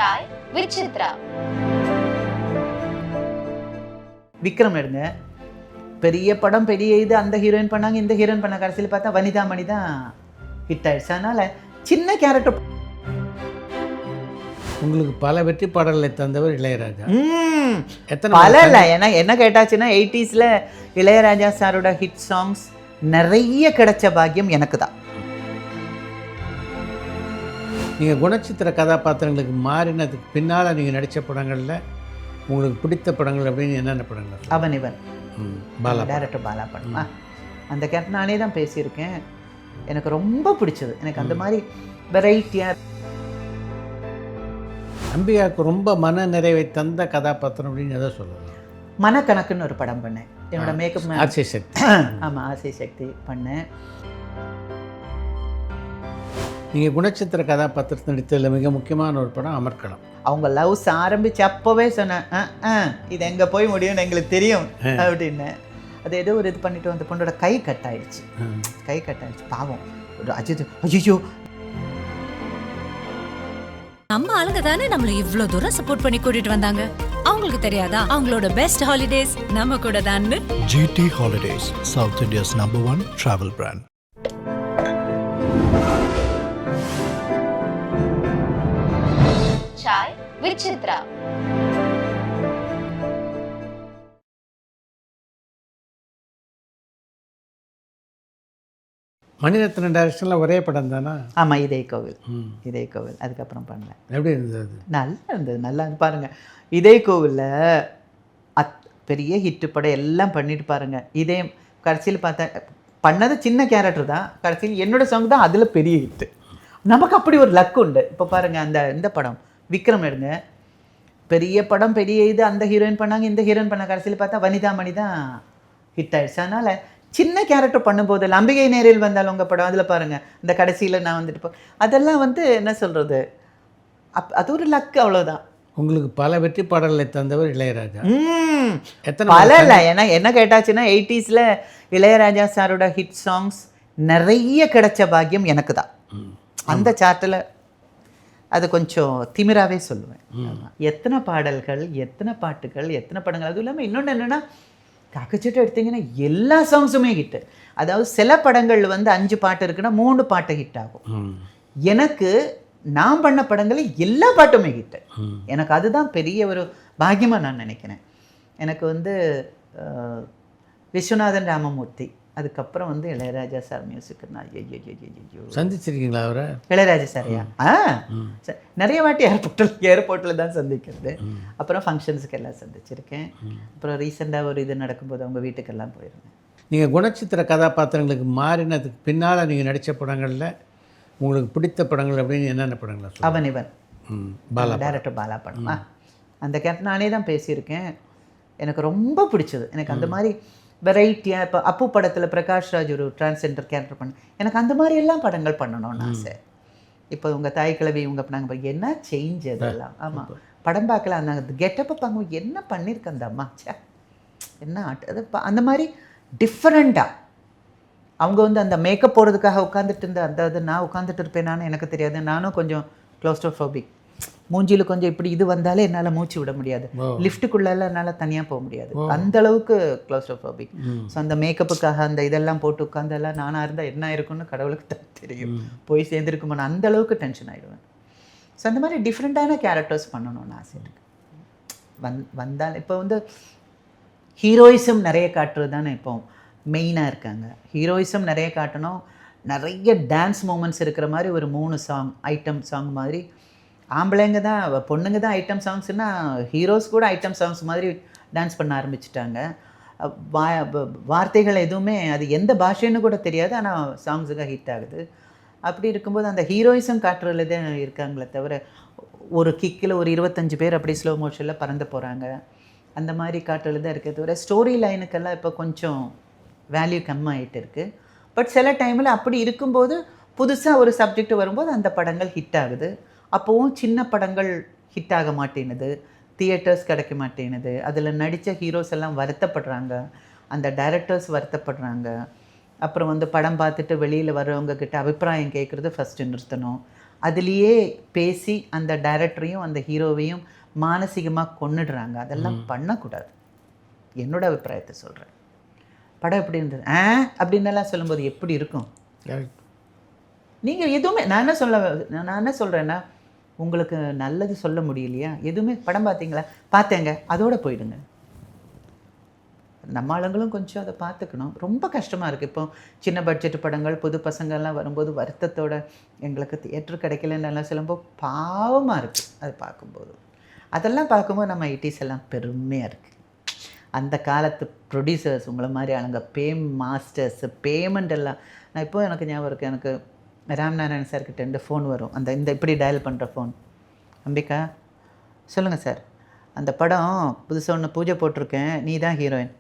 Chai with Chitra. Vikram எடுங்க, பெரிய படம் பெரிய இது, அந்த ஹீரோயின் பண்ணாங்க இந்த ஹீரோயின் பண்ண, கடைசியில் பார்த்தா வனிதா மணி தான் ஹிட் ஆயிடுச்சு. அதனால சின்ன கேரக்டர். உங்களுக்கு பல வெற்றி பாடல்களை தந்தவர் இளையராஜா. எத்தனை பல இல்லை, ஏன்னா என்ன கேட்டாச்சுன்னா 80s இளையராஜா சாரோட ஹிட் சாங்ஸ் நிறைய கிடைச்ச பாக்கியம் எனக்கு தான். நீங்கள் குணச்சித்திர கதாபாத்திரங்களுக்கு மாறினதுக்கு பின்னால் நீங்கள் நடித்த படங்களில் உங்களுக்கு பிடித்த படங்கள் அப்படின்னு என்னென்ன படங்கள்? அவன் இவன், பாலா, டேரக்டர் பாலா படம். அந்த கேரக்டர் நானே தான் பேசியிருக்கேன், எனக்கு ரொம்ப பிடிச்சது. எனக்கு அந்த மாதிரி வெரைட்டியாக. அம்பிகாவுக்கு ரொம்ப மன நிறைவை தந்த கதாபாத்திரம் அப்படின்னு எதை சொல்லலாம்? மனக்கணக்குன்னு ஒரு படம் பண்ணேன், என்னோட மேக்கப் ஆசை சக்தி. ஆமாம், ஆசை சக்தி பண்ணேன். நீங்கள் குணச்சித்திர கதாபாத்திரத்தை நடித்ததில் மிக முக்கியமான ஒரு படம் அமர்க்களம். அவங்க லவ்ஸ் ஆரம்பிச்சு அப்போவே சொன்னேன், இது எங்கே போய் முடியும்னு எங்களுக்கு தெரியும் அப்படின்னு. அது ஏதோ ஒரு இது பண்ணிட்டு அந்த பொண்ணோட கை கட் ஆயிடுச்சு. பாவம் ஒரு அஜித், ஐயோ நம்ம ஆளுங்க தானே நம்மள இவ்ளோ தூரம் சப்போர்ட் பண்ணி கூட்டிட்டு வந்தாங்க. அவங்களுக்கு தெரியாதா அவங்களோட பெஸ்ட் ஹாலிடேஸ் நம்ம கூட தான்னு? GT Holidays, South India's #1 travel brand. Chai with Chitra. Mani Ratnam டைரக்ஷனில் ஒரே படம் தானா? ஆமாம், இதே கோவில். அதுக்கப்புறம் பண்ணல. எப்படி இருந்தது அது? நல்லா இருந்து பாருங்கள். இதே கோவிலில் பெரிய ஹிட்டு படம் எல்லாம் பண்ணிட்டு பாருங்கள். இதே கடைசியில் பார்த்தா பண்ணது சின்ன கேரக்டர் தான், கடைசியில் என்னோட சாங் தான் அதில் பெரிய ஹிட்டு. நமக்கு அப்படி ஒரு லக் உண்டு. இப்போ பாருங்கள், இந்த படம் விக்ரம் எடுங்க, பெரிய படம் பெரிய இது, அந்த ஹீரோயின் பண்ணாங்க இந்த ஹீரோயின் பண்ண, கடைசியில் பார்த்தா வனிதா மணி தான் ஹிட் ஆயிடுச்சு. அதனால் சின்ன கேரக்டர் பண்ணும்போது அம்பிகை நேரில் வந்தால் உங்கள் படம், அதில் பாருங்கள் இந்த கடைசியில் நான் வந்துட்டு அதெல்லாம் என்ன சொல்கிறது, அது ஒரு லக், அவ்வளோதான். உங்களுக்கு பல வெற்றி பாடல்களை தந்தவர் இளையராஜா. எத்தனை பல இல்லை, ஏன்னா என்ன கேட்டாச்சுன்னா 80s இளையராஜா சாரோட ஹிட் சாங்ஸ் நிறைய கிடைச்ச பாக்கியம் எனக்கு தான். அந்த சார்ட்டில் அது கொஞ்சம் திமிராகவே சொல்லுவேன். எத்தனை பாடல்கள், எத்தனை பாட்டுகள், எத்தனை படங்கள். அதுவும் இல்லாமல் இன்னொன்று என்னென்னா, காக்கச்சட்டை எடுத்திங்கன்னா எல்லா சாங்ஸுமே ஹிட்டு. அதாவது சில படங்கள் 5 பாட்டு இருக்குன்னா 3 பாட்டு ஹிட் ஆகும். எனக்கு நான் பண்ண படங்களில் எல்லா பாட்டுமே ஹிட்டு. எனக்கு அதுதான் பெரிய ஒரு பாக்கியமாக நான் நினைக்கிறேன். எனக்கு விஸ்வநாதன் ராமமூர்த்தி, அதுக்கப்புறம் இளையராஜா சார் மியூசிக். ஐயோ சந்திச்சிருக்கீங்களா அவரை? இளையராஜா சாரையா? நிறைய வாட்டி ஏர்போர்ட்டில் தான் சந்திக்கிறது. அப்புறம் ஃபங்க்ஷன்ஸுக்கு எல்லாம் சந்திச்சிருக்கேன். அப்புறம் ரீசெண்டாக ஒரு இது நடக்கும்போது அவங்க வீட்டுக்கெல்லாம் போயிருந்தேன். நீங்கள் குணச்சித்திர கதாபாத்திரங்களுக்கு மாறினதுக்கு பின்னால் நீங்கள் நடித்த படங்களில் உங்களுக்கு பிடித்த படங்கள் அப்படின்னு என்னென்ன படங்கள்? அவன் இவன், பாலா, டேரக்டர் பாலா படம். அந்த கேரக்டர் நானே தான் பேசியிருக்கேன், எனக்கு ரொம்ப பிடிச்சது. எனக்கு அந்த மாதிரி வெரைட்டியாக, இப்போ அப்பு படத்தில் பிரகாஷ் ராஜ் ஒரு டிரான்ஸ்ஜெண்டர் கேரக்டர் பண்ண, எனக்கு அந்த மாதிரி எல்லாம் படங்கள் பண்ணணும்னு ஆசை. இப்போ உங்கள் தாய் கிழவி இவங்க பண்ணாங்க, என்ன சேஞ்ச் அதெல்லாம். ஆமாம், படம் பார்க்கலாம், அந்த கெட்டப்பை பார்க்கும், என்ன பண்ணியிருக்கேன் அந்த அம்மா, என்ன ஆட்டு அது, அந்த மாதிரி டிஃப்ரெண்ட்டாக. அவங்க அந்த மேக்கப் போடுறதுக்காக உட்காந்துட்டு இருந்த அந்த நான் உட்காந்துட்டு இருப்பேனான்னு எனக்கு தெரியாது. நானும் கொஞ்சம் க்ளோஸ்ட்ரோஃபோபிக், மூஞ்சியில் கொஞ்சம் இப்படி இது வந்தாலே என்னால் மூச்சு விட முடியாது, லிஃப்ட்டுக்குள்ளெல்லாம் என்னால் தனியாக போக முடியாது, அந்த அளவுக்கு க்ளோஸ்ட்ரோஃபோபிக். ஸோ அந்த மேக்கப்புக்காக அந்த இதெல்லாம் போட்டு உட்காந்தெல்லாம் நானாக இருந்தால் என்ன இருக்குன்னு கடவுளுக்கு தான் தெரியும், போய் சேர்ந்துருக்குமான்னு அந்த அளவுக்கு டென்ஷன் ஆகிடுவேன். ஸோ அந்த மாதிரி டிஃப்ரெண்ட்டான கேரக்டர்ஸ் பண்ணணும்னு ஆசை இருக்குது. வந்தால் இப்போ ஹீரோயிசம் நிறைய காட்டுறது தானே இப்போ மெயினாக இருக்காங்க. ஹீரோயிசம் நிறைய காட்டணும், நிறைய டான்ஸ் மூமெண்ட்ஸ் இருக்கிற மாதிரி ஒரு 3 சாங் ஐட்டம் சாங் மாதிரி. ஆம்பளைங்க தான், பொண்ணுங்க தான் ஐட்டம் சாங்ஸ்னால் ஹீரோஸ் கூட ஐட்டம் சாங்ஸ் மாதிரி டான்ஸ் பண்ண ஆரம்பிச்சிட்டாங்க. வார்த்தைகள் எதுவுமே அது எந்த பாஷைன்னு கூட தெரியாது, ஆனால் சாங்ஸுக்காக ஹிட் ஆகுது. அப்படி இருக்கும்போது அந்த ஹீரோயிசம் காட்டுறதுல தான் இருக்காங்களே தவிர, ஒரு கிக்கில் ஒரு 25 பேர் அப்படி ஸ்லோ மோஷனில் பறந்து போகிறாங்க, அந்த மாதிரி காட்டுறது தான் இருக்கிறத தவிர ஸ்டோரி லைனுக்கெல்லாம் இப்போ கொஞ்சம் வேல்யூ கம்மியாகிட்டு இருக்குது. பட் சில டைமில் அப்படி இருக்கும்போது புதுசாக ஒரு சப்ஜெக்ட் வரும்போது அந்த படங்கள் ஹிட் ஆகுது. அப்போவும் சின்ன படங்கள் ஹிட் ஆக மாட்டேனுது, தியேட்டர்ஸ் கிடைக்க மாட்டேனுது, அதில் நடித்த ஹீரோஸ் எல்லாம் வருத்தப்படுறாங்க, அந்த டைரக்டர்ஸ் வருத்தப்படுறாங்க. அப்புறம் படம் பார்த்துட்டு வெளியில் வர்றவங்கக்கிட்ட அபிப்பிராயம் கேட்குறது ஃபஸ்ட்டு நிறுத்தணும். அதுலேயே பேசி அந்த டைரக்டரையும் அந்த ஹீரோவையும் மானசீகமாக கொன்னுடுறாங்க. அதெல்லாம் பண்ணக்கூடாது. என்னோட அபிப்பிராயத்தை சொல்கிறேன். படம் எப்படி இருந்தது அப்படின்னெல்லாம் சொல்லும்போது எப்படி இருக்கும்? நீங்கள் எதுவுமே நான் என்ன சொல்கிறேன்னா, உங்களுக்கு நல்லது சொல்ல முடியலையா? எதுவுமே படம் பார்த்தீங்களா? பார்த்தேங்க, அதோடு போயிடுங்க. நம்ம ஆளுங்களும் கொஞ்சம் அதை பார்த்துக்கணும். ரொம்ப கஷ்டமாக இருக்குது. இப்போ சின்ன பட்ஜெட் படங்கள் புது பசங்கள்லாம் வரும்போது வருத்தத்தோடு எங்களுக்கு தியேட்டர் கிடைக்கலன்னு எல்லாம் சொல்லும்போது பாவமாக இருக்குது அது பார்க்கும்போது. அதெல்லாம் பார்க்கும்போது நம்ம 80s எல்லாம் பெருமையாக இருக்குது. அந்த காலத்து ப்ரொடியூசர்ஸ் உங்களை மாதிரி ஆளுங்க மாஸ்டர்ஸ் பேமெண்ட் எல்லாம். நான் இப்போ எனக்கு ஞாபகம் இருக்குது, எனக்கு ராம்நாராயண் சார்கிட்ட இந்த ஃபோன் வரும், அந்த இந்த இப்படி டயல் பண்ணுற ஃபோன். அம்பிகா சொல்லுங்கள் சார், அந்த படம் புதுசாக ஒன்று பூஜை போட்டிருக்கேன், நீ தான் ஹீரோயின்.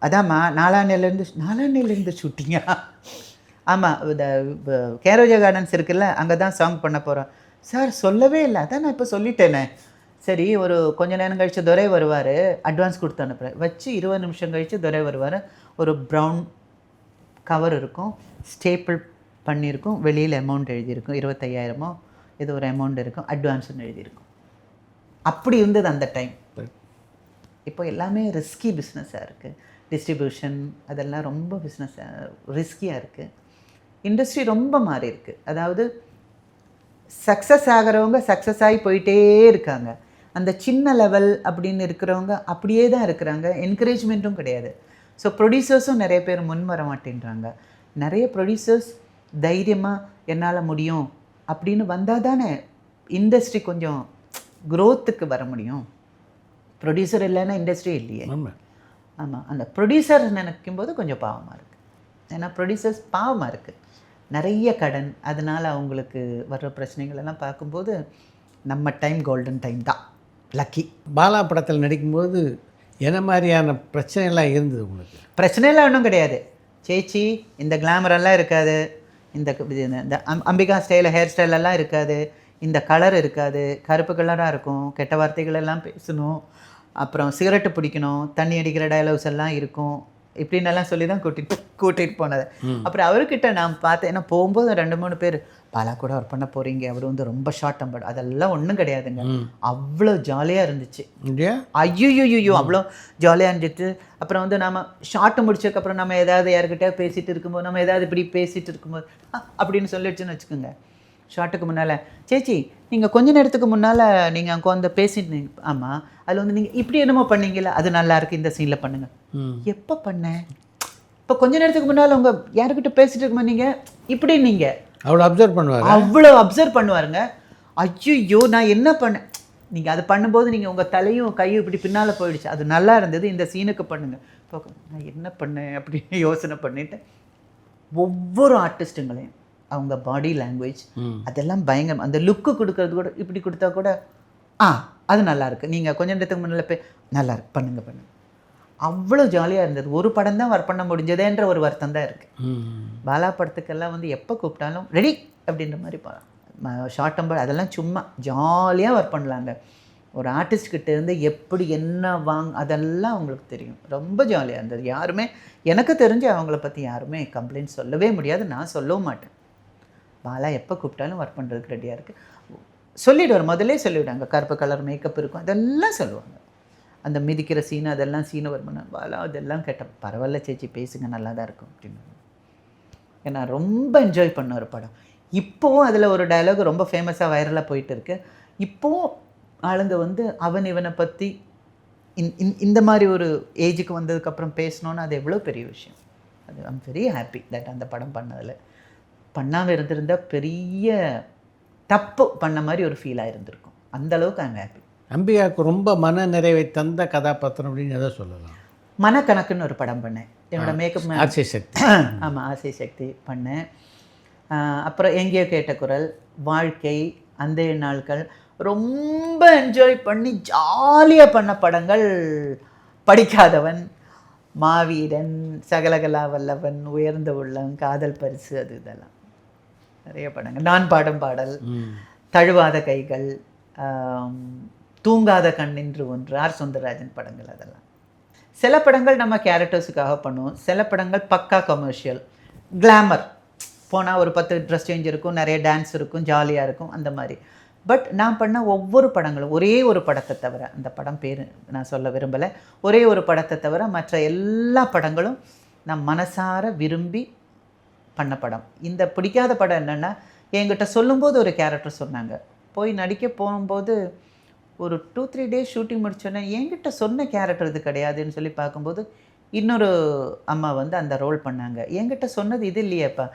அதாம்மா நாலாண்டையிலேருந்து ஷூட்டிங்கா? ஆமாம், இந்த கேரோஜா கார்டன்ஸ் இருக்குல்ல, அங்கே தான் சாங் பண்ண போகிறோம். சார் சொல்லவே இல்லை. அதான் நான் இப்போ சொல்லிட்டேனே. சரி, ஒரு கொஞ்ச நேரம் கழித்து துரை வருவார், அட்வான்ஸ் கொடுத்து அனுப்புகிறேன். வச்சு 20 நிமிஷம் கழித்து துரை வருவார். ஒரு ப்ரௌன் கவர் இருக்கும், ஸ்டேப்பிள் பண்ணியிருக்கும், வெளியில் அமௌண்ட் எழுதியிருக்கும், 25,000 இது ஒரு அமௌண்ட் இருக்கும், அட்வான்ஸ்னு எழுதியிருக்கும். அப்படி இருந்தது அந்த டைம். இப்போ எல்லாமே ரிஸ்கி பிஸ்னஸாக இருக்குது. டிஸ்ட்ரிபியூஷன் அதெல்லாம் ரொம்ப பிஸ்னஸாக ரிஸ்கியாக இருக்குது. இண்டஸ்ட்ரி ரொம்ப மாறி இருக்குது. அதாவது சக்ஸஸ் ஆகிறவங்க சக்ஸஸ் ஆகி போயிட்டே இருக்காங்க. அந்த சின்ன லெவல் அப்படின்னு இருக்கிறவங்க அப்படியே தான் இருக்கிறாங்க. என்கரேஜ்மெண்ட்டும் கிடையாது. ஸோ ப்ரொடியூசர்ஸும் நிறைய பேர் முன் வர மாட்டேன்றாங்க. நிறைய ப்ரொடியூசர்ஸ் தைரியமாக என்னால் முடியும் அப்படின்னு வந்தால் தானே இண்டஸ்ட்ரி கொஞ்சம் க்ரோத்துக்கு வர முடியும். ப்ரொடியூசர் இல்லைன்னா இண்டஸ்ட்ரி இல்லையே. ஆமாம், அந்த ப்ரொடியூசர் நினைக்கும் போது கொஞ்சம் பாவமாக இருக்குது. ஏன்னா ப்ரொடியூசர்ஸ் பாவமாக இருக்குது, நிறைய கடன், அதனால் அவங்களுக்கு வர்ற பிரச்சனைகள் எல்லாம் பார்க்கும்போது நம்ம டைம் கோல்டன் டைம் தான். லக்கி. பாலா படத்தில் நடிக்கும்போது என்ன மாதிரியான பிரச்சனைலாம் இருந்தது உங்களுக்கு? பிரச்சனைலாம் ஒன்றும் கிடையாது சேச்சி. இந்த கிளாமரெல்லாம் இருக்காது, இந்த அம்பிகா ஸ்டைலில் ஹேர் ஸ்டைலெல்லாம் இருக்காது, இந்த கலர் இருக்காது, கருப்பு கலராக இருக்கும், கெட்ட வார்த்தைகள் எல்லாம் பேசணும், அப்புறம் சிகரெட்டு பிடிக்கணும், தண்ணி அடிக்கிற டயலாக்ஸ் எல்லாம் இருக்கும், இப்படின்னெல்லாம் சொல்லி தான் கூட்டிகிட்டு போனது. அப்புறம் அவர்கிட்ட நான் பார்த்தேன், ஏன்னா போகும்போது 2-3 பேர் பாலா கூட ஒர்க் பண்ண போகிறீங்க, அவர் வந்து ரொம்ப ஷார்ட் டெம்பர்ட், அதெல்லாம் ஒன்றும் கிடையாதுங்க. அவ்வளோ ஜாலியாக இருந்துச்சு. ஐயோ அவ்வளோ ஜாலியாக இருந்துச்சு. அப்புறம் வந்து நம்ம ஷார்ட்டு முடிச்சதுக்கப்புறம் நம்ம ஏதாவது யாருக்கிட்டே பேசிகிட்டு இருக்கும்போது, நம்ம ஏதாவது இப்படி பேசிகிட்டு இருக்கும்போது அப்படின்னு சொல்லிடுச்சுன்னு வச்சுக்கோங்க. ஷார்ட்டுக்கு முன்னால், சேச்சி நீங்கள் கொஞ்ச நேரத்துக்கு முன்னால் நீங்கள் அங்கே வந்து பேசிட்டு, ஆமாம் அதில் வந்து நீங்கள் இப்படி என்னமோ பண்ணீங்கல்ல, அது நல்லாயிருக்கு, இந்த சீனில் பண்ணுங்கள். எப்போ பண்ணேன்? இப்போ கொஞ்ச நேரத்துக்கு முன்னால் உங்கள் யாருக்கிட்ட பேசிகிட்டு இருக்கும்போது நீங்கள் இப்படி நீங்கள் அவ்வளோ அப்சர்வ் பண்ணுவாருங்க. ஐயோ நான் என்ன பண்ணேன்? நீங்கள் அது பண்ணும்போது நீங்கள் உங்கள் தலையும் கையும் இப்படி பின்னால் போயிடுச்சு, அது நல்லா இருந்தது, இந்த சீனுக்கு பண்ணுங்கள். இப்போ நான் என்ன பண்ணேன் அப்படின்னு யோசனை பண்ணிவிட்டு ஒவ்வொரு ஆர்டிஸ்ட்டுங்களையும் அவங்க பாடி லாங்குவேஜ் அதெல்லாம் பயங்கரம். அந்த லுக்கு கொடுக்கறது கூட இப்படி கொடுத்தா கூட அது நல்லாயிருக்கு, நீங்கள் கொஞ்சம் நேரத்துக்கு முன்னால் நல்லாயிருக்கு, பண்ணுங்க. அவ்வளோ ஜாலியாக இருந்தது. ஒரு படம் தான் ஒர்க் பண்ண முடிஞ்சதேன்ற ஒரு வருத்தம் தான் இருக்குது. பாலா படத்துக்கெல்லாம் வந்து எப்போ கூப்பிட்டாலும் ரெடி அப்படின்ற மாதிரி போகலாம். ஷார்ட் டெம்பர் அதெல்லாம் சும்மா ஜாலியாக ஒர்க் பண்ணலாங்க. ஒரு ஆர்டிஸ்ட்கிட்ட இருந்து எப்படி என்ன அதெல்லாம் அவங்களுக்கு தெரியும். ரொம்ப ஜாலியாக இருந்தது. யாருமே எனக்கு தெரிஞ்சு அவங்கள பற்றி யாருமே கம்ப்ளைண்ட் சொல்லவே முடியாது, நான் சொல்லவும் மாட்டேன். பாலா எப்போ கூப்பிட்டாலும் ஒர்க் பண்ணுறதுக்கு ரெடியாக இருக்குது. சொல்லிவிடுவார், முதல்லே சொல்லிவிடுவாங்க. கருப்பு கலர் மேக்கப் இருக்கும், அதெல்லாம் சொல்லுவாங்க. அந்த மிதிக்கிற சீனு அதெல்லாம் சீனு வருமானா பாலா அதெல்லாம் கேட்டேன், பரவாயில்ல சேச்சி பேசுங்க, நல்லா தான் இருக்கும் அப்படின்னு. ஏன்னா ரொம்ப என்ஜாய் பண்ண ஒரு படம். இப்போவும் அதில் ஒரு டயலாக் ரொம்ப ஃபேமஸாக வைரலாக போயிட்டு இருக்கு. இப்போவும் ஆளுங்க வந்து அவன் இவனை பற்றி இந்த மாதிரி ஒரு ஏஜுக்கு வந்ததுக்கப்புறம் பேசணுன்னு அது எவ்வளோ பெரிய விஷயம். அது ஐம் வெரி ஹாப்பி தட் அந்த படம் பண்ணதில். பண்ணாமல் இருந்திருந்தால் பெரிய தப்பு பண்ண மாதிரி ஒரு ஃபீலாக இருந்திருக்கும். அந்தளவுக்கு ஐம் ஹாப்பி. அம்பிகாவுக்கு ரொம்ப மன நிறைவை தந்த கதாபாத்திரம் அப்படின்னு எதை சொல்லலாம்? மனக்கணக்குன்னு ஒரு படம் பண்ணேன். என்னோடய மேக்கப் ஆசை சக்தி. ஆமாம், ஆசை சக்தி பண்ணேன். அப்புறம் எங்கேயோ கேட்ட குரல், வாழ்க்கை, அந்த நாட்கள், ரொம்ப என்ஜாய் பண்ணி ஜாலியாக பண்ண படங்கள் படிக்காதவன், மாவீரன், சகலகலா வல்லவன், உயர்ந்த உள்ளம், காதல் பரிசு, அது இதெல்லாம் நிறைய படங்கள். நான் பாடும் பாடல், தழுவாத கைகள், தூங்காத கண்ணின்று ஒன்று, ஆர் சுந்தரராஜன் படங்கள். அதெல்லாம் சில படங்கள் நம்ம கேரக்டர்ஸுக்காக பண்ணுவோம், சில படங்கள் பக்கா கமர்ஷியல் கிளாமர் போனால் ஒரு 10 ட்ரெஸ் சேஞ்ச் இருக்கும், நிறைய டான்ஸ் இருக்கும், ஜாலியாக இருக்கும், அந்த மாதிரி. பட் நான் பண்ண ஒவ்வொரு படங்களும், ஒரே ஒரு படத்தை தவிர, அந்த படம் பேர் நான் சொல்ல விரும்பலை, ஒரே ஒரு படத்தை தவிர மற்ற எல்லா படங்களும் நான் மனசார விரும்பி பண்ண படம். இந்த பிடிக்காத படம் என்னென்னா, என்கிட்ட சொல்லும்போது ஒரு கேரக்டர் சொன்னாங்க, போய் நடிக்க போகும்போது ஒரு 2-3 டேஸ் ஷூட்டிங் முடிச்சோன்னே என்கிட்ட சொன்ன கேரக்டர் இது கிடையாதுன்னு சொல்லி பார்க்கும்போது இன்னொரு அம்மா வந்து அந்த ரோல் பண்ணாங்க. என்கிட்ட சொன்னது இது இல்லையேப்பா.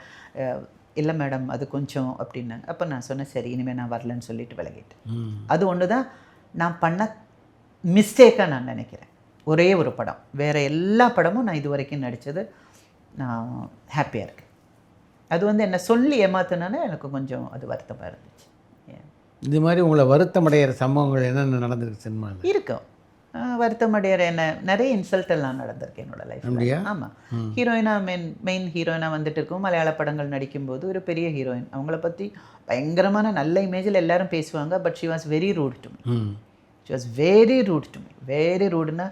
இல்லை மேடம் அது கொஞ்சம் அப்படின்னாங்க. அப்போ நான் சொன்னேன், சரி இனிமேல் நான் வரலன்னு சொல்லிட்டு விலகிட்டேன். அது ஒன்று தான் நான் பண்ண மிஸ்டேக்காக நான் நினைக்கிறேன். ஒரே ஒரு படம், வேறு எல்லா படமும் நான் இது வரைக்கும் நடித்தது நான் ஹாப்பியாக இருக்கேன். அது வந்து என்னை சொல்லி ஏமாத்தினானே எனக்கு கொஞ்சம் அது வருத்தமாக இருந்துச்சு. இது மாதிரி உங்களை வருத்தமடைகிற சம்பவங்கள் என்னென்ன நடந்திருக்கு சினிமாவில்? இருக்கும் வருத்தமடைகிற என்ன நிறைய இன்சல்ட் எல்லாம் நடந்திருக்கு என்னோட லைஃப்பில். ஆமாம், ஹீரோயினாக மெயின் ஹீரோயினாக வந்துட்டு இருக்கும். மலையாள படங்கள் நடிக்கும்போது ஒரு பெரிய ஹீரோயின், அவங்கள பற்றி பயங்கரமான நல்ல இமேஜில் எல்லாரும் பேசுவாங்க. But she was very rude to me. She was very rude to me. Very ரூடுன்னா,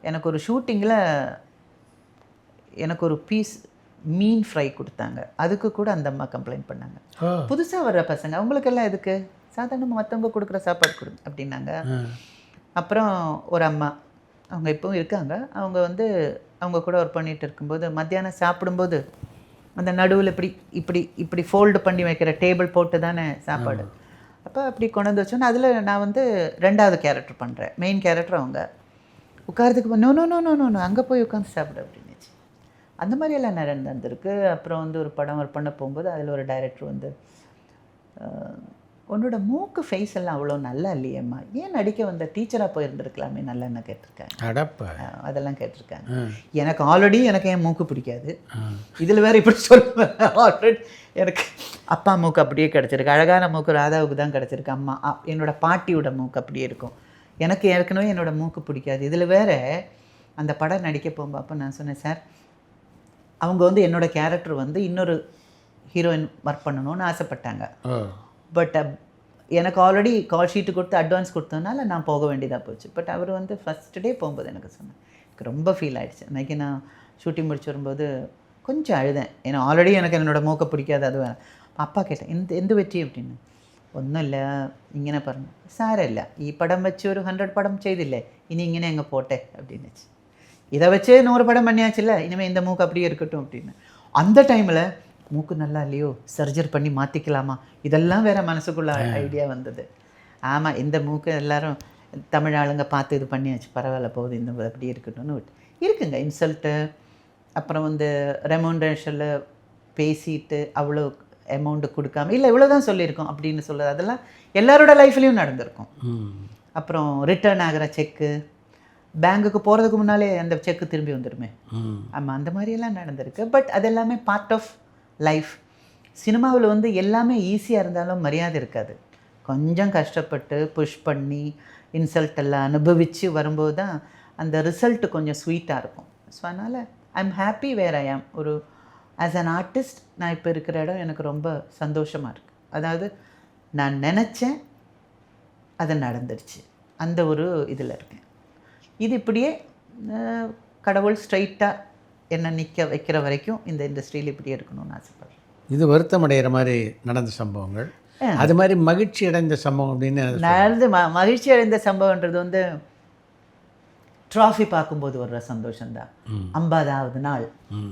எனக்கு ஒரு ஷூட்டிங்கில் எனக்கு ஒரு பீஸ் மீன் ஃப்ரை கொடுத்தாங்க. அதுக்கு கூட அந்த அம்மா கம்ப்ளைண்ட் பண்ணாங்க. புதுசாக வர்ற பசங்க அவங்களுக்கெல்லாம் எதுக்கு, சாதாரணமாக மற்றவங்க கொடுக்குற சாப்பாடு கொடுங்க அப்படின்னாங்க. அப்புறம் ஒரு அம்மா, அவங்க இப்போவும் இருக்காங்க, அவங்க வந்து அவங்க கூட ஒர்க் பண்ணிகிட்டு இருக்கும்போது மத்தியானம் சாப்பிடும்போது அந்த நடுவில் இப்படி இப்படி இப்படி ஃபோல்டு பண்ணி வைக்கிற டேபிள் போட்டு தானே சாப்பாடு. அப்போ அப்படி கொண்டு வந்து வச்சோன்னா அதில் நான் வந்து 2வது கேரக்டர் பண்ணுறேன். மெயின் கேரக்டர் அவங்க உட்காரதுக்கு no no no no no அங்கே போய் உட்காந்து சாப்பிடு அப்படின்னுச்சு. அந்த மாதிரியெல்லாம் நடந்திருக்கு. அப்புறம் வந்து ஒரு படம் ஒர்க் பண்ண போகும்போது அதில் ஒரு டைரக்டர் வந்து, உன்னோட மூக்கு ஃபேஸ் எல்லாம் அவ்வளோ நல்லா இல்லையம்மா, ஏன் நடிக்க வந்த டீச்சராக போயிருந்துருக்கலாமே நல்லன்னு கேட்டிருக்காங்க. அதெல்லாம் கேட்டிருக்காங்க. எனக்கு ஆல்ரெடி எனக்கு என் மூக்கு பிடிக்காது, இதில் வேறு இப்படி சொல்லுவேன். ஆல்ரெடி எனக்கு அப்பா மூக்கு அப்படியே கிடச்சிருக்கு, அழகான மூக்கு ராதாவுக்கு தான் கிடச்சிருக்கு. அம்மா என்னோடய பாட்டியோட மூக்கு அப்படியே இருக்கும். எனக்கு ஏற்கனவே என்னோடய மூக்கு பிடிக்காது. இதில் வேறு அந்த படம் நடிக்க போகும்போது அப்போ நான் சொன்னேன், சார் அவங்க வந்து என்னோடய கேரக்டர் வந்து இன்னொரு ஹீரோயின் ஒர்க் பண்ணணும்னு ஆசைப்பட்டாங்க. பட் எனக்கு ஆல்ரெடி கால் ஷீட்டு கொடுத்து அட்வான்ஸ் கொடுத்ததுனால நான் போக வேண்டியதாக போச்சு. பட் அவர் வந்து ஃபஸ்ட் டே போகும்போது எனக்கு சொன்னேன், எனக்கு ரொம்ப ஃபீல் ஆகிடுச்சு. அன்றைக்கி நான் ஷூட்டிங் முடிச்சு வரும்போது கொஞ்சம் அழுதேன். ஏன்னா ஆல்ரெடி எனக்கு என்னோடய மூக்கை பிடிக்காது. அது அப்பா கேட்டேன், എന്ത് പറ്റി அப்படின்னு. ഒന്നുമില്ല ഇങ്ങനെ പറഞ്ഞു. സാരമില്ല, ഈ പടം വെച്ച് ഒരു 100 പടം ചെയ്തില്ലേ, ഇനി ഇങ്ങനെ അങ്ങ് പോട്ടെ அப்படின்னு. இதை வச்சு 100 படம் பண்ணியாச்சுல்ல, இனிமேல் இந்த மூக்கு அப்படியே இருக்கட்டும் அப்படின்னு. அந்த டைமில் மூக்கு நல்லா இல்லையோ, சர்ஜரி பண்ணி மாற்றிக்கலாமா, இதெல்லாம் வேறு மனசுக்குள்ள ஐடியா வந்தது. ஆமாம், இந்த மூக்கு எல்லாரும் தமிழ் ஆளுங்க பார்த்து இது பண்ணியாச்சு, பரவாயில்ல போகுது, இந்த அப்படியே இருக்கட்டும்னு இருக்குங்க. இன்சல்ட்டு, அப்புறம் வந்து ரெமோண்டேஷனில் பேசிட்டு அவ்வளோ அமௌண்ட்டு கொடுக்காம, இல்லை இவ்வளோ தான் சொல்லியிருக்கோம் அப்படின்னு சொல்லுது, அதெல்லாம் எல்லாரோட லைஃப்லேயும் நடந்திருக்கும். அப்புறம் ரிட்டர்ன் ஆகிற செக்கு, பேங்குக்கு போகிறதுக்கு முன்னாலே அந்த செக்கு திரும்பி வந்துடுமே. ஆமாம், அந்த மாதிரியெல்லாம் நடந்திருக்கு. பட் அது எல்லாமே பார்ட் ஆஃப் லைஃப். சினிமாவில் வந்து எல்லாமே ஈஸியாக இருந்தாலும் மரியாதை இருக்காது. கொஞ்சம் கஷ்டப்பட்டு புஷ் பண்ணி இன்சல்ட் எல்லாம் அனுபவித்து வரும்போது தான் அந்த ரிசல்ட்டு கொஞ்சம் ஸ்வீட்டாக இருக்கும். ஸோ அதனால் ஐ எம் ஹாப்பி வேர் ஐ ஆம். ஒரு ஆஸ் அன் ஆர்டிஸ்ட் நான் இப்போ இருக்கிற இடம் எனக்கு ரொம்ப சந்தோஷமாக இருக்குது. அதாவது நான் நினச்சேன், அது நடந்துடுச்சு, அந்த ஒரு இதில் இருக்கேன். இது இப்படியே கடவுள் ஸ்ட்ரைட்டாக என்னை நிற்க வைக்கிற வரைக்கும் இந்த இண்டஸ்ட்ரியில் இப்படியே இருக்கணும்னு ஆசைப்படுறேன். இது வருத்தம் அடைகிற மாதிரி நடந்த சம்பவங்கள், அது மாதிரி மகிழ்ச்சி அடைந்த சம்பவம் அப்படின்னு நடந்து மகிழ்ச்சி அடைந்த சம்பவன்றது வந்து ட்ராஃபி பார்க்கும்போது வர்ற சந்தோஷம்தான். 50வது நாள்,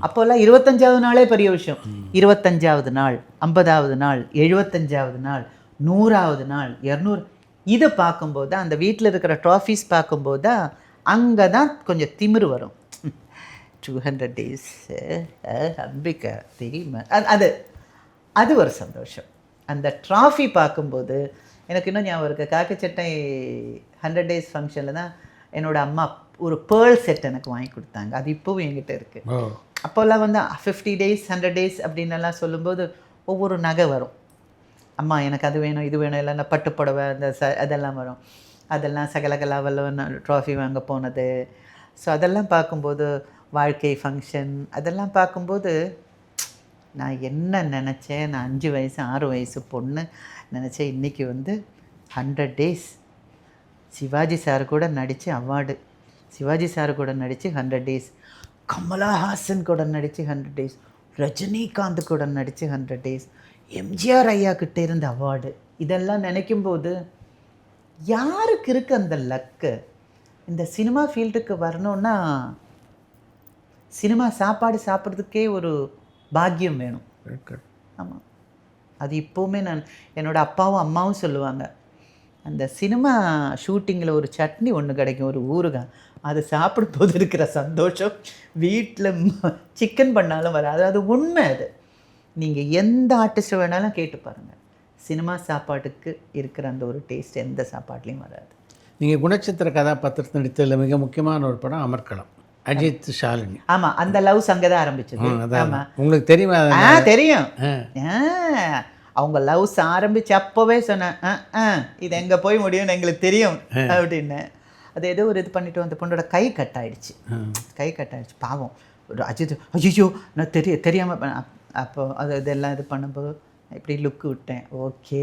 அப்போல்லாம் 25வது நாளே பெரிய விஷயம். 25வது நாள், 50வது நாள், 75வது நாள், 100வது நாள், 200, இதை பார்க்கும்போது தான், அந்த வீட்டில் இருக்கிற ட்ராஃபீஸ் பார்க்கும்போது தான் அங்கே தான் கொஞ்சம் திமிரு வரும். 200 days அம்பிக்கா தெரியுமா, அது அது ஒரு சந்தோஷம். அந்த ட்ராஃபி பார்க்கும்போது எனக்கு இன்னும் ஞாபகம் இருக்குது. காக்கச்சட்டை 100 days ஃபங்க்ஷனில் தான் என்னோடய அம்மா ஒரு பேர்ல் செட் எனக்கு வாங்கி கொடுத்தாங்க. அது இப்போவும் என்கிட்ட இருக்குது. அப்போல்லாம் வந்து 50 days 100 days அப்படின்னெல்லாம் சொல்லும்போது ஒவ்வொரு நகை வரும். அம்மா எனக்கு அது வேணும் இது வேணும், இல்லைன்னா பட்டுப்புடவை அந்த அதெல்லாம் வரும். அதெல்லாம் சகலகலாவெல்லாம் ட்ராஃபி வாங்க போனது. ஸோ அதெல்லாம் பார்க்கும்போது, வாழ்க்கை ஃபங்க்ஷன் அதெல்லாம் பார்க்கும்போது நான் என்ன நினச்சேன், நான் 5 வயசு 6 வயசு பொண்ணு நினச்சேன், இன்றைக்கி வந்து 100 days சிவாஜி சார் கூட நடித்து அவார்டு, சிவாஜி சார் கூட நடித்து 100 days, கமலா ஹாசன் கூட நடித்து 100 days, ரஜினிகாந்த் கூட நடித்து 100 days, எம்ஜிஆர் ஐயா கிட்ட இருந்த அவார்டு, இதெல்லாம் நினைக்கும்போது யாருக்கு இருக்குது அந்த லக்கு? இந்த சினிமா ஃபீல்டுக்கு வரணுன்னா சினிமா சாப்பாடு சாப்பிட்றதுக்கே ஒரு பாக்கியம் வேணும். ஆமாம், அது இப்போவுமே நான் என்னோடய அப்பாவும் அம்மாவும் சொல்லுவாங்க, அந்த சினிமா ஷூட்டிங்கில் ஒரு சட்னி ஒன்று கிடைக்கும், ஒரு ஊறுகாய், அது சாப்பிடும்போது இருக்கிற சந்தோஷம் வீட்டில் சிக்கன் பண்ணாலும் வராது. அது உண்மை. அது நீங்கள் எந்த ஆர்டிஸ்ட்டை வேணாலும் கேட்டு பாருங்கள், சினிமா சாப்பாட்டுக்கு இருக்கிற அந்த ஒரு டேஸ்ட் எந்த சாப்பாட்லேயும் வராது. நீங்கள் குணச்சித்திர கதாபாத்திரத்தை நடித்ததில் மிக முக்கியமான ஒரு படம் அமர்க்களம், அஜித் ஷாலினி. ஆமாம், அந்த லவ்ஸ் அங்கே தான் ஆரம்பிச்சது. ஆமாம், உங்களுக்கு தெரியுமா? தெரியும். அவங்க லவ்ஸ் ஆரம்பிச்சு அப்போவே சொன்னேன், இது எங்கே போய் முடியும்னு எங்களுக்கு தெரியும் அப்படின்னு. அது ஏதோ ஒரு இது பண்ணிவிட்டு அந்த பொண்ணோட கை கட் ஆகிடுச்சு. பாவம் ஒரு அஜித், ஐயோ நான் தெரியாமல் அப்போ அது இதெல்லாம் இது பண்ணும்போது இப்படி லுக்கு விட்டேன். ஓகே,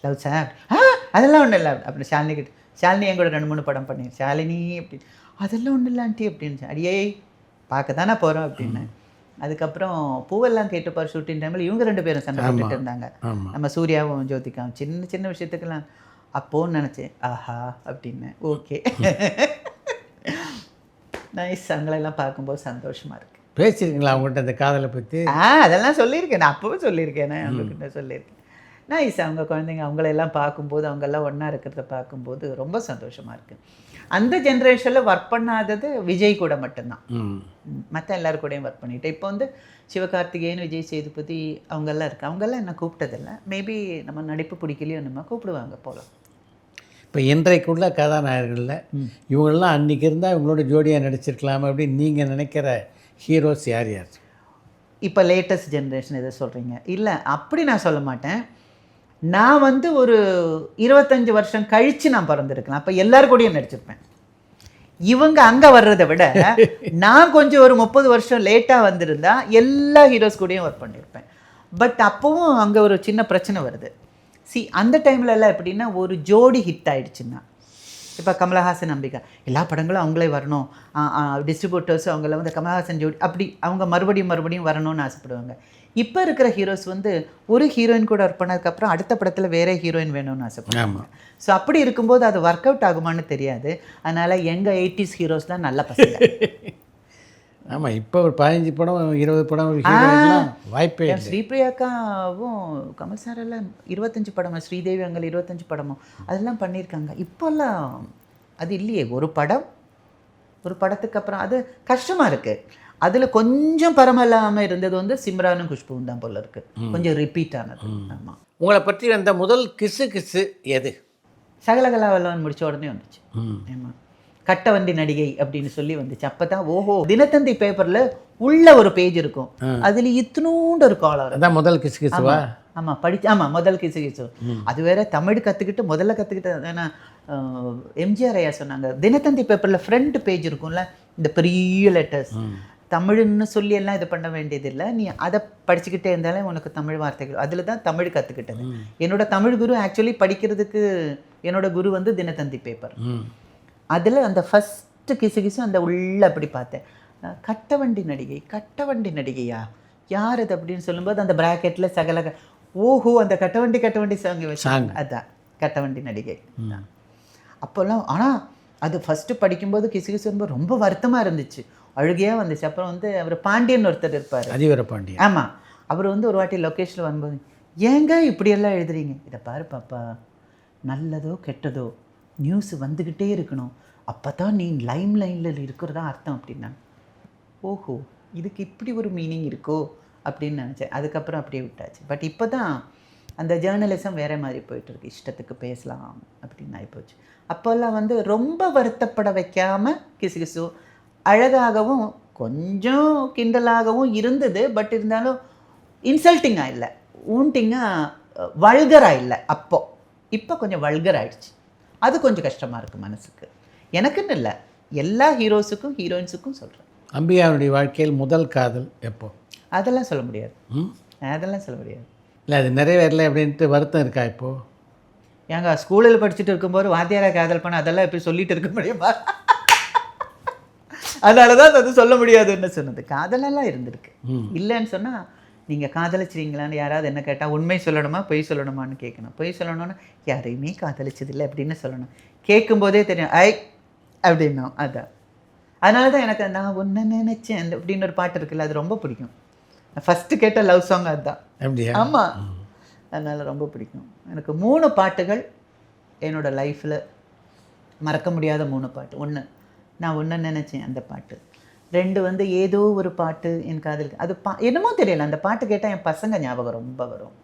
லவ் சார் அதெல்லாம் ஒன்றும் இல்லை அப்படின்னு ஷாலினி என் கூட 2-3 படம் பண்ணி ஷாலினி அப்படி அதெல்லாம் ஒன்றும் இல்லை ஆண்டி அப்படின்னு. அடியே பார்க்க தானே போகிறோம் அப்படின்னு. அதுக்கப்புறம் பூவெல்லாம் கேட்டுப்பார் ஷூட்டிங் டைமில் இவங்க 2 பேரும் சண்டை போட்டுட்டு இருந்தாங்க, நம்ம சூர்யாவும் ஜோதிகாவும், சின்ன சின்ன விஷயத்துக்கெல்லாம். அப்போன்னு நினச்சேன், ஆஹா அப்படின்னு. Okay, nice. அவங்களெல்லாம் பார்க்கும்போது சந்தோஷமாக இருக்குது. பேசியிருக்கீங்களா அவங்ககிட்ட அந்த காதலை பற்றி? அதெல்லாம் சொல்லியிருக்கேன், நான் அப்போவே சொல்லியிருக்கேன், அவங்கக்கிட்ட சொல்லியிருக்கேன். நைஸ். அவங்க குழந்தைங்க அவங்களெல்லாம் பார்க்கும்போது, அவங்கெல்லாம் ஒன்றா இருக்கிறத பார்க்கும்போது ரொம்ப சந்தோஷமாக இருக்குது. அந்த ஜென்ரேஷனில் ஒர்க் பண்ணாதது விஜய் கூட மட்டும்தான், மற்ற எல்லாரும் கூடயும் ஒர்க் பண்ணிவிட்டேன். இப்போ வந்து சிவகார்த்திகேயன், விஜய் சேதுபதி அவங்கெல்லாம் இருக்குது. அவங்கெல்லாம் என்ன கூப்பிட்டதில்லை. மேபி நம்ம நடிப்பு பிடிக்கலையோ நம்ம கூப்பிடுவாங்க போகலாம். இப்போ இன்றைக்குள்ள கதாநாயகர்களில் இவங்களெல்லாம் அன்றைக்கி இருந்தால் இவங்களோட ஜோடியாக நடிச்சிருக்கலாமா அப்படின்னு நீங்கள் நினைக்கிற ஹீரோஸ் யார் யார்? இப்போ லேட்டஸ்ட் ஜென்ரேஷன் எதை சொல்கிறீங்க? இல்லை, அப்படி நான் சொல்ல மாட்டேன். நான் வந்து ஒரு 25 வருஷம் கழித்து நான் பிறந்திருக்கலாம், அப்போ எல்லாரும் கூடயும் நடிச்சிருப்பேன். இவங்க அங்கே வர்றதை விட நான் கொஞ்சம் ஒரு 30 வருஷம் லேட்டாக வந்திருந்தா எல்லா ஹீரோஸ் கூடயும் ஒர்க் பண்ணியிருப்பேன். பட் அப்போவும் அங்கே ஒரு சின்ன பிரச்சனை வருது. அந்த டைமில் எல்லாம் எப்படின்னா, ஒரு ஜோடி ஹிட் ஆகிடுச்சுன்னா, இப்போ கமலஹாசன், அம்பிகா எல்லா படங்களும் அவங்களே வரணும், டிஸ்ட்ரிபியூட்டர்ஸ் அவங்கள வந்து கமலஹாசன் ஜோடி அப்படி அவங்க மறுபடியும் வரணும்னு ஆசைப்படுவாங்க. இப்போ இருக்கிற ஹீரோஸ் வந்து ஒரு ஹீரோயின் கூட ஒர்க் பண்ணதுக்கப்புறம் அடுத்த படத்தில் வேறு ஹீரோயின் வேணும்னு ஆசைப்படுவாங்க. ஸோ அப்படி இருக்கும்போது அது ஒர்க் அவுட் ஆகுமான்னு தெரியாது. அதனால் எங்கள் 80s ஹீரோஸ் தான் நல்ல பசங்க. ஆமாம், இப்போ ஒரு 15 படம் 20 படம் வாய்ப்பே. ஸ்ரீபிரியாக்காவும் கமல் சார் எல்லாம் 25 படமும், ஸ்ரீதேவி அங்கே 25 படமும் அதெல்லாம் பண்ணியிருக்காங்க. இப்போல்லாம் அது இல்லையே. ஒரு படத்துக்கு அப்புறம் அது கஷ்டமாக இருக்குது. அதில் கொஞ்சம் பரமல்லாமல் இருந்தது வந்து சிம்ரானும் குஷ்புவும் தான் போல இருக்குது, கொஞ்சம் ரிப்பீட் ஆனது. ஆமாம். உங்களை பற்றி வந்த முதல் கிசு எது? சகலகலாவெல்லாம் முடித்த உடனே வந்துச்சு. ஆமாம், கட்டவண்டி நடிகை அப்படின்னு சொல்லி வந்துச்சு. அப்போ தான் ஓஹோ, தினத்தந்தி பேப்பரில் உள்ள ஒரு பேஜ் இருக்கும், அதில் இத்தினூண்டு ஒரு காலம். அதான் முதல் கிசுவா? ஆமாம், ஆமாம், முதல் கிசு. அது வேற தமிழ் முதல்ல கற்றுக்கிட்டு. ஏன்னா எம்ஜிஆர் ஐயா சொன்னாங்க, தினத்தந்தி பேப்பரில் ஃப்ரண்ட் பேஜ் இருக்கும்ல, இந்த பெரிய லெட்டர்ஸ், தமிழ்னு சொல்லி எல்லாம் இது பண்ண வேண்டியதில்லை, நீ அதை படிச்சுக்கிட்டே இருந்தாலே உனக்கு தமிழ் வார்த்தைகள். அதில் தான் தமிழ் கற்றுக்கிட்டது. என்னோட தமிழ் குரு ஆக்சுவலி படிக்கிறதுக்கு என்னோட குரு வந்து தினத்தந்தி பேப்பர். அதில் அந்த ஃபஸ்ட்டு கிசு அந்த உள்ள அப்படி பார்த்தேன், கட்டவண்டி நடிகையா யார் அது அப்படின்னு சொல்லும்போது அந்த ப்ராக்கெட்டில் ஓஹோ, அந்த கட்டவண்டி சாங் அதுதான் கட்டவண்டி நடிகை. அப்போல்லாம் ஆனால் அது ஃபஸ்ட்டு படிக்கும்போது கிசும்போது ரொம்ப வருத்தமாக இருந்துச்சு, அழுகையாக வந்துச்சு. அப்புறம் வந்து அவர் பாண்டியன் ஒருத்தர் இருப்பார், அதிவர பாண்டியன். ஆமாம், அவர் வந்து ஒரு வாட்டி லொக்கேஷனில் வரும்போது, ஏங்க இப்படியெல்லாம் எழுதுறீங்க, இதை பாரு பாப்பா, நல்லதோ கெட்டதோ நியூஸ் வந்துக்கிட்டே இருக்கணும், அப்போ தான் நீ லைனில் இருக்கிறதா அர்த்தம் அப்படின்னா. ஓஹோ, இதுக்கு இப்படி ஒரு மீனிங் இருக்கோ அப்படின்னு நினச்சேன். அதுக்கப்புறம் அப்படியே விட்டாச்சு. பட் இப்போ தான் அந்த ஜேர்னலிசம் வேறு மாதிரி போயிட்டுருக்கு, இஷ்டத்துக்கு பேசலாம் அப்படின்னு ஆகிப்போச்சு. அப்போல்லாம் வந்து ரொம்ப வருத்தப்பட வைக்காமல் கிசு அழகாகவும் கொஞ்சம் கிண்டலாகவும் இருந்தது. பட் இருந்தாலும் இன்சல்ட்டிங்காக இல்லை, ஊண்டிங்காக வல்கராக இல்லை. இப்போ கொஞ்சம் வல்கர் ஆகிடுச்சு. அது கொஞ்சம் கஷ்டமாக இருக்குது மனசுக்கு. எனக்குன்னு இல்லை, எல்லா ஹீரோஸுக்கும் ஹீரோயின்ஸுக்கும் சொல்கிறேன். அம்பிகாவுடைய வாழ்க்கையில் முதல் காதல் எப்போ? அதெல்லாம் சொல்ல முடியாது. இல்லை, அது நிறைவேறலை அப்படின்ட்டு வருத்தம் இருக்கா இப்போது? ஏங்க ஸ்கூலில் படிச்சுட்டு இருக்கும்போது வாத்தியாரை காதல் பண்ண அதெல்லாம் எப்படி சொல்லிட்டு இருக்க முடியுமா? அதனால தான் அது சொல்ல முடியாதுன்னு சொன்னது. காதலெல்லாம் இருந்திருக்கு. இல்லைன்னு சொன்னால் நீங்கள் காதலிச்சிருங்களான்னு யாராவது என்ன கேட்டால் உண்மை சொல்லணுமா பொய் சொல்லணுமான்னு கேட்கணும். பொய் சொல்லணும்னா யாரையுமே காதலிச்சதில்லை அப்படின்னு சொல்லணும். கேட்கும்போதே தெரியும் ஐ அப்படின்னா. அதான் அதனால தான் எனக்கு நான் ஒன்று நினச்சேன் அந்த அப்படின்னு ஒரு பாட்டு இருக்குல்ல, அது ரொம்ப பிடிக்கும். ஃபஸ்ட்டு கேட்ட லவ் சாங் அதுதான். அப்படியா? ஆமாம், அதனால் ரொம்ப பிடிக்கும் எனக்கு. 3 பாட்டுகள் என்னோடய லைஃப்பில் மறக்க முடியாத 3 பாட்டு. 1 நான் ஒன்று நினச்சேன் அந்த பாட்டு. 2 வந்து ஏதோ ஒரு பாட்டு என் காதலுக்கு அது என்னமோ தெரியல, அந்த பாட்டு கேட்டால் என் பசங்க ஞாபகம் ரொம்ப வரும்.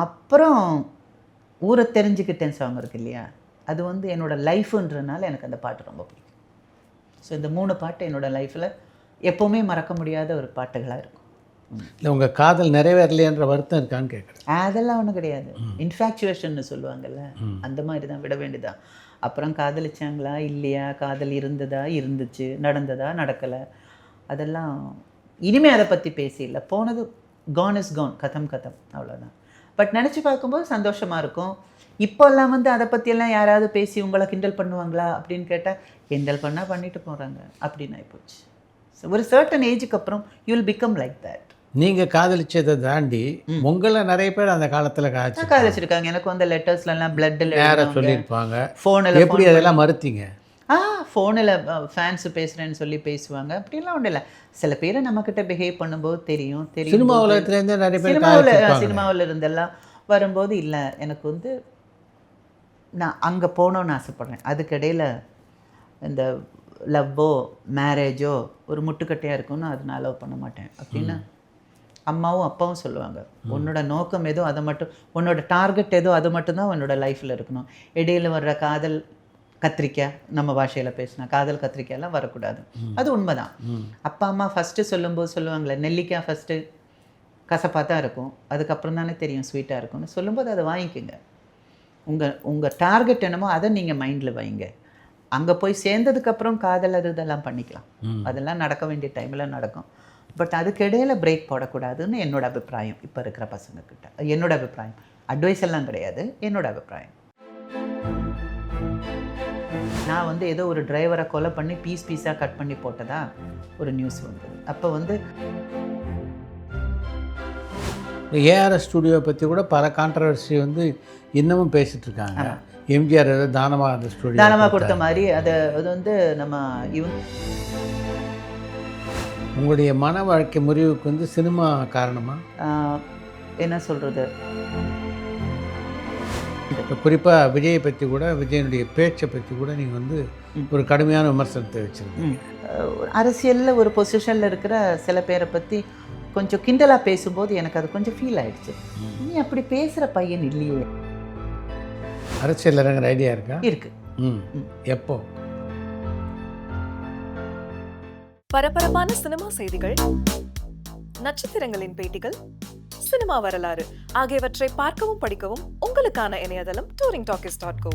அப்புறம் ஊரை தெரிஞ்சுக்கிட்டேன் சாங் இருக்கு இல்லையா, அது வந்து என்னோடய லைஃபுன்றனால எனக்கு அந்த பாட்டு ரொம்ப பிடிக்கும். ஸோ இந்த 3 பாட்டு என்னோடய லைஃப்பில் எப்போவுமே மறக்க முடியாத ஒரு பாட்டுகளாக இருக்கும். இல்லை உங்கள் காதல் நிறைவேறலையன்ற வருத்தம் இருக்கான்னு கேட்குறேன். அதெல்லாம் ஒன்றும் கிடையாது. இன்ஃபேக்சுவேஷன்னு சொல்லுவாங்கள்ல, அந்த மாதிரி தான், விட வேண்டியதான். அப்புறம் காதலிச்சாங்களா இல்லையா, காதல் இருந்ததா இருந்துச்சு, நடந்ததா நடக்கலை, அதெல்லாம் இனிமேல் அதை பற்றி பேசியில்லை. போனது கான் இஸ் கான், கதம் கதம், அவ்வளோதான். பட் நினச்சி பார்க்கும்போது சந்தோஷமாக இருக்கும். இப்போல்லாம் வந்து அதை பற்றியெல்லாம் யாராவது பேசி உங்களை கிண்டல் பண்ணுவாங்களா அப்படின்னு கேட்டால் கிண்டல் பண்ணால் பண்ணிட்டு போகிறாங்க அப்படின்னு ஆகிப்போச்சு. ஸோ ஒரு சர்டன் ஏஜுக்கு அப்புறம் you will become like that. நீங்கள் காதலிச்சதை தாண்டி உங்களை நிறைய பேர் அந்த காலத்தில் காதலிச்சிருக்காங்க. எனக்கு வந்து லெட்டர்ஸ்லாம் பிளட்டில் சொல்லியிருப்பாங்க. ஃபோனில் எப்படி அதெல்லாம் மறுத்தீங்க? ஃபோனில் ஃபேன்ஸு பேசுகிறேன்னு சொல்லி பேசுவாங்க. அப்படிலாம் ஒன்றும் இல்லை. சில பேர் நம்மக்கிட்ட பிஹேவ் பண்ணும்போது தெரியும். சினிமா உலகத்துலேருந்து நிறைய பேர் சினிமாவில் இருந்தெல்லாம் வரும்போது இல்லை, எனக்கு வந்து நான் அங்கே போகணுன்னு ஆசைப்பட்றேன். அதுக்கிடையில் இந்த லவ்வோ மேரேஜோ ஒரு முட்டுக்கட்டையாக இருக்கும்னு அது நான் லவ் பண்ண மாட்டேன் அப்படின்னு அம்மாவும் அப்பாவும் சொல்லுவாங்க. உன்னோட நோக்கம் ஏதோ அதை மட்டும், உன்னோட டார்கெட் ஏதோ அது மட்டும்தான் உன்னோட லைஃப்பில் இருக்கணும். இடையில் வர்ற காதல் கத்திரிக்காய், நம்ம பாஷையில் பேசினா காதல் கத்திரிக்காயெல்லாம் வரக்கூடாது. அது உண்மைதான். அப்பா அம்மா ஃபஸ்ட்டு சொல்லும்போது சொல்லுவாங்களே, நெல்லிக்காய் ஃபஸ்ட்டு கசப்பாக தான் இருக்கும், அதுக்கப்புறம் தானே தெரியும் ஸ்வீட்டாக இருக்கும்னு சொல்லும்போது அதை வாங்கிக்கோங்க. உங்கள் டார்கெட் என்னமோ அதை நீங்கள் மைண்டில் வைங்க. அங்கே போய் சேர்ந்ததுக்கப்புறம் காதல் அது இதெல்லாம் பண்ணிக்கலாம். அதெல்லாம் நடக்க வேண்டிய டைமில் நடக்கும். பட் அதுக்கிடையில் பிரேக் போடக்கூடாதுன்னு என்னோட அபிப்பிராயம். இப்போ இருக்கிற பசங்கக்கிட்ட என்னோட அபிப்பிராயம், அட்வைஸ் எல்லாம் கிடையாது, என்னோட அபிப்பிராயம். நான் வந்து ஏதோ ஒரு டிரைவரை கொலை பண்ணி பீஸாக கட் பண்ணி போட்டதா ஒரு நியூஸ் வந்தது. அப்போ வந்து ஏஆர்எஸ் ஸ்டுடியோ பற்றி கூட பல கான்ட்ரவர்சி வந்து இன்னமும் பேசிகிட்டு இருக்காங்க. எம்ஜிஆர் ஏதோ தானமாக அந்த ஸ்டுடியோ தானமாக கொடுத்த மாதிரி அது வந்து நம்ம உங்களுடைய மன வாழ்க்கை முறிவுக்கு வந்து சினிமா காரணமாக என்ன சொல்கிறது. இப்போ குறிப்பாக விஜயை பற்றி கூட, விஜயனுடைய பேச்சை பற்றி கூட நீங்கள் வந்து ஒரு கடுமையான விமர்சனத்தை வச்சுருக்கீங்க. அரசியலில் ஒரு பொசிஷனில் இருக்கிற சில பேரை பற்றி கொஞ்சம் கிண்டலாக பேசும்போது எனக்கு அது கொஞ்சம் ஃபீல் ஆகிடுச்சு. நீ அப்படி பேசுகிற பையன் இல்லையே. அரசியல் இறங்குற ஐடியா இருக்கா? இருக்கு. எப்போ? பரபரப்பான சினிமா செய்திகள், நட்சத்திரங்களின் பேட்டிகள், சினிமா வரலாறு ஆகியவற்றை பார்க்கவும் படிக்கவும் உங்களுக்கான இணையதளம் touringtalkies.co.